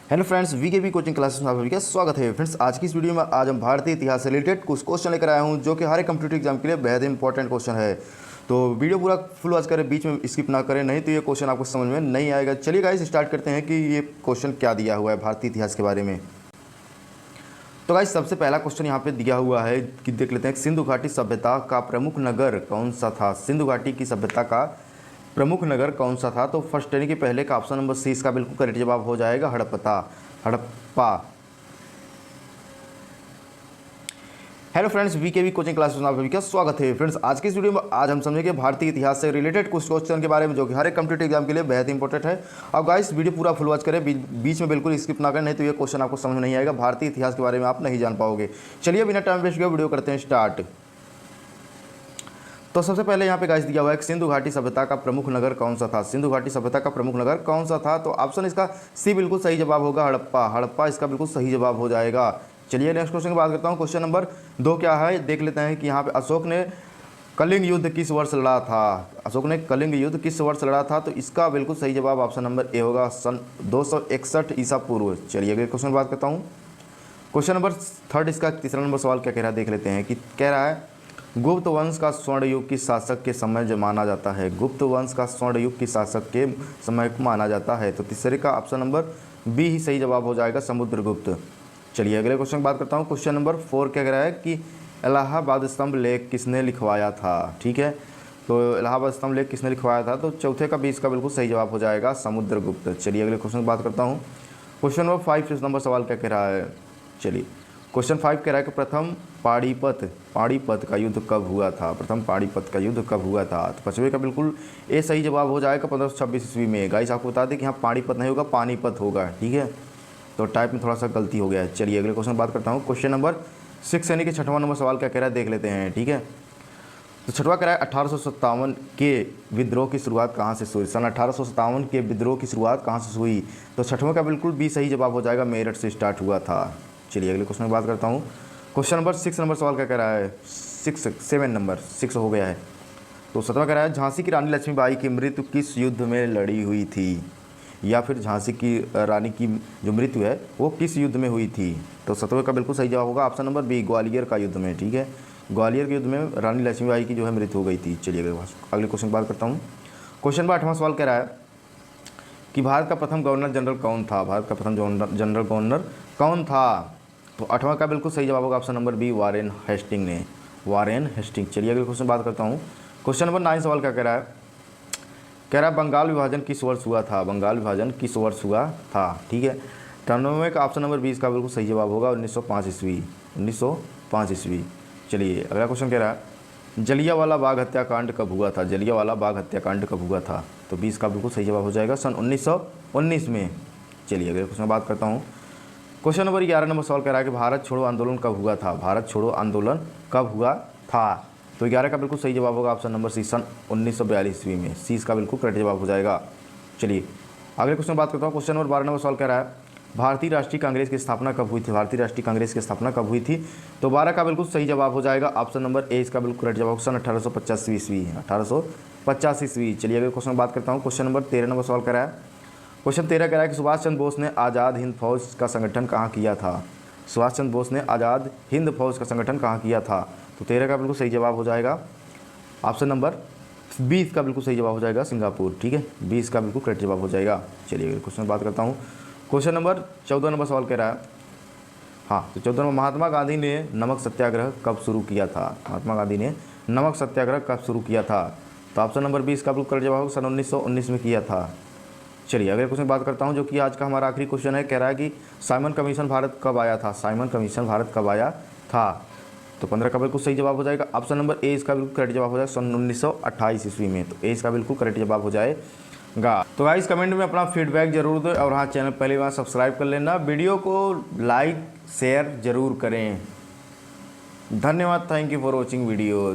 Hello friends, VKB coaching classes में आप सभी का स्वागत है। फ्रेंड्स, आज की इस वीडियो में आज हम भारतीय इतिहास से रिलेटेड कुछ क्वेश्चन लेकर आया हूं जो कि हर एक कम्पिटिटिव एग्जाम के लिए बेहद इंपॉर्टेंट क्वेश्चन है। तो वीडियो पूरा फुल वॉच करें, बीच में स्किप ना करें, नहीं तो ये क्वेश्चन आपको समझ में नहीं आएगा। चलिए गाइस स्टार्ट करते हैं कि ये क्वेश्चन क्या दिया हुआ है भारतीय इतिहास के बारे में। तो गाइस सबसे पहला क्वेश्चन यहाँ पे दिया हुआ है कि देख लेते हैं, सिंधु घाटी सभ्यता का प्रमुख नगर कौन सा था। सिंधु घाटी की सभ्यता का प्रमुख नगर कौन सा था। तो फर्स्ट यानी कि पहले का ऑप्शन नंबर सी इसका बिल्कुल करेक्ट जवाब हो जाएगा, Harappa. Hello friends, VKB coaching classes में आप सभी का स्वागत है। फ्रेंड्स, आज की इस वीडियो में आज हम समझेंगे भारतीय इतिहास से रिलेटेड कुछ क्वेश्चन के बारे में जो कि हर एक कम्पिटिटिव एग्जाम के लिए बेहद इंपॉर्टेंट है। अब गाइस वीडियो पूरा फुल वॉच करें, बीच में बिल्कुल स्किप ना करें, नहीं तो ये क्वेश्चन आपको समझ में नहीं आएगा, भारतीय इतिहास के बारे में आप नहीं जान पाओगे। चलिए बिना टाइम वेस्ट किए वीडियो करते हैं स्टार्ट। तो सबसे पहले यहाँ पे गाइस दिया हुआ है कि सिंधु घाटी सभ्यता का प्रमुख नगर कौन सा था। सिंधु घाटी सभ्यता का प्रमुख नगर कौन सा था। तो ऑप्शन इसका सी बिल्कुल सही जवाब होगा, हड़प्पा इसका बिल्कुल सही जवाब हो जाएगा। चलिए नेक्स्ट क्वेश्चन की बात करता हूँ। क्वेश्चन नंबर 2 क्या है देख लेते हैं कि यहाँ पे अशोक ने कलिंग युद्ध किस वर्ष लड़ा था। अशोक ने कलिंग युद्ध किस वर्ष लड़ा था। तो इसका बिल्कुल सही जवाब ऑप्शन नंबर ए होगा, सन 261 ईसा पूर्व। चलिए अगले क्वेश्चन की बात करता हूँ। क्वेश्चन नंबर 3 इसका तीसरा नंबर सवाल क्या कह रहा है देख लेते हैं कि कह रहा है गुप्त वंश का स्वर्ण युग किस शासक के समय जो माना जाता है। गुप्त वंश का स्वर्ण युग किस शासक के समय को माना जाता है। तो तीसरे का ऑप्शन नंबर बी ही सही जवाब हो जाएगा, समुद्रगुप्त। चलिए अगले क्वेश्चन की बात करता हूँ। क्वेश्चन नंबर 4 क्या कह रहा है कि इलाहाबाद स्तंभ लेख किसने लिखवाया था। ठीक है, तो इलाहाबाद स्तंभ लेख किसने लिखवाया था। तो चौथे का 20 का बिल्कुल सही जवाब हो जाएगा, समुद्रगुप्त। चलिए अगले क्वेश्चन की बात करता हूँ। क्वेश्चन नंबर 5 नंबर सवाल क्या कह रहा है। चलिए क्वेश्चन 5 कह रहा है कि प्रथम पाणीपत का युद्ध कब हुआ था। प्रथम पाणीपत का युद्ध कब हुआ था। तो पांचवे का बिल्कुल ए सही जवाब हो जाएगा 1526 ईस्वी में। गाइस आपको बता दें कि यहाँ पाणीपत नहीं होगा, पानीपत होगा। ठीक है, तो टाइप में थोड़ा सा गलती हो गया है। चलिए अगले क्वेश्चन बात करता हूँ। क्वेश्चन नंबर 6 यानी कि 6वां नंबर सवाल क्या कह रहा है देख लेते हैं। ठीक है, तो 6वां कह रहा है 1857 के विद्रोह की शुरुआत कहाँ से हुई। सन 1857 के विद्रोह की शुरुआत कहाँ से हुई। तो 6वां का बिल्कुल भी सही जवाब हो जाएगा, मेरठ से स्टार्ट हुआ था। चलिए अगले क्वेश्चन की बात करता हूँ। क्वेश्चन नंबर 6 नंबर सवाल क्या कह रहा है, 7 नंबर 6 हो गया है। तो 7वां कह रहा है झांसी की रानी लक्ष्मीबाई की मृत्यु किस युद्ध में लड़ी हुई थी, या फिर झांसी की रानी की जो मृत्यु है वो किस युद्ध में हुई थी। तो 7वें का बिल्कुल सही जवाब होगा ऑप्शन नंबर बी, ग्वालियर का युद्ध में। ठीक है, ग्वालियर के युद्ध में रानी लक्ष्मीबाई की जो है मृत्यु हो गई थी। चलिए अगले क्वेश्चन की बात करता हूँ। क्वेश्चन नंबर 8वां सवाल कह रहा है कि भारत का प्रथम गवर्नर जनरल कौन था। भारत का प्रथम जनरल गवर्नर कौन था। तो 8वां का बिल्कुल सही जवाब होगा option number B, Warren Hasting. चलिए अगले क्वेश्चन बात करता हूँ। क्वेश्चन नंबर 9 सवाल क्या कह रहा है, कह रहा है बंगाल विभाजन किस वर्ष हुआ था। बंगाल विभाजन किस वर्ष हुआ था। ठीक है, 93 का ऑप्शन नंबर 20 का बिल्कुल सही जवाब होगा 1905 ईस्वी। चलिए अगला क्वेश्चन कह रहा है जलियांवाला बाग हत्याकांड कब हुआ था। जलियांवाला बाग हत्याकांड कब हुआ था। तो 20 का बिल्कुल सही जवाब हो जाएगा, सन 1919 में। चलिए अगले क्वेश्चन बात करता हूँ। क्वेश्चन नंबर 11 नंबर सवाल कह रहा है कि भारत छोड़ो आंदोलन कब हुआ था। भारत छोड़ो आंदोलन कब हुआ था। तो 11 का बिल्कुल सही जवाब होगा ऑप्शन नंबर सी, सन 1942 ईस्वी में। सी इसका बिल्कुल करेक्ट जवाब हो जाएगा। चलिए अगले क्वेश्चन बात करता हूँ। क्वेश्चन नंबर 12 नंबर सवाल कह रहा है भारतीय राष्ट्रीय कांग्रेस की स्थापना कब हुई थी। भारतीय राष्ट्रीय कांग्रेस की स्थापना कब हुई थी। तो 12 का बिल्कुल सही जवाब हो जाएगा ऑप्शन नंबर ए, इसका बिल्कुल करेक्ट जवाब सन 1885 ईस्वी। 1885 ईस्वी। चलिए अगले क्वेश्चन बात करता हूँ। क्वेश्चन नंबर 13 नंबर सवाल कह रहा है, क्वेश्चन 13 कह रहा है कि सुभाष चंद्र बोस ने आज़ाद हिंद फौज का संगठन कहाँ किया था। सुभाष चंद्र बोस ने आज़ाद हिंद फौज का संगठन कहाँ किया था। तो 13 का बिल्कुल सही जवाब हो जाएगा ऑप्शन नंबर 20 का बिल्कुल सही जवाब हो जाएगा, सिंगापुर। ठीक है, 20 का बिल्कुल करेक्ट जवाब हो जाएगा। चलिए अगले क्वेश्चन बात करता हूँ। क्वेश्चन नंबर 14 नंबर सवाल कह रहा है, हाँ तो 14 नंबर, महात्मा गांधी ने नमक सत्याग्रह कब शुरू किया था। महात्मा गांधी ने नमक सत्याग्रह कब शुरू किया था। तो ऑप्शन नंबर 20 का बिल्कुल करेक्ट जवाब होगा, सन 1919 में किया था। चलिए अगले क्वेश्चन बात करता हूँ जो कि आज का हमारा आखिरी क्वेश्चन है। कह रहा है कि साइमन कमीशन भारत कब आया था। साइमन कमीशन भारत कब आया था। तो 15 का बिल्कुल सही जवाब हो जाएगा ऑप्शन नंबर ए, इसका बिल्कुल करेक्ट जवाब हो जाएगा सन 1928 ईस्वी में। तो ए इसका बिल्कुल करेक्ट जवाब हो जाएगा। तो गाइस कमेंट में अपना फीडबैक जरूर दें और हाँ चैनल पहली बार सब्सक्राइब कर लेना, वीडियो को लाइक शेयर जरूर करें। धन्यवाद, thank you for watching video.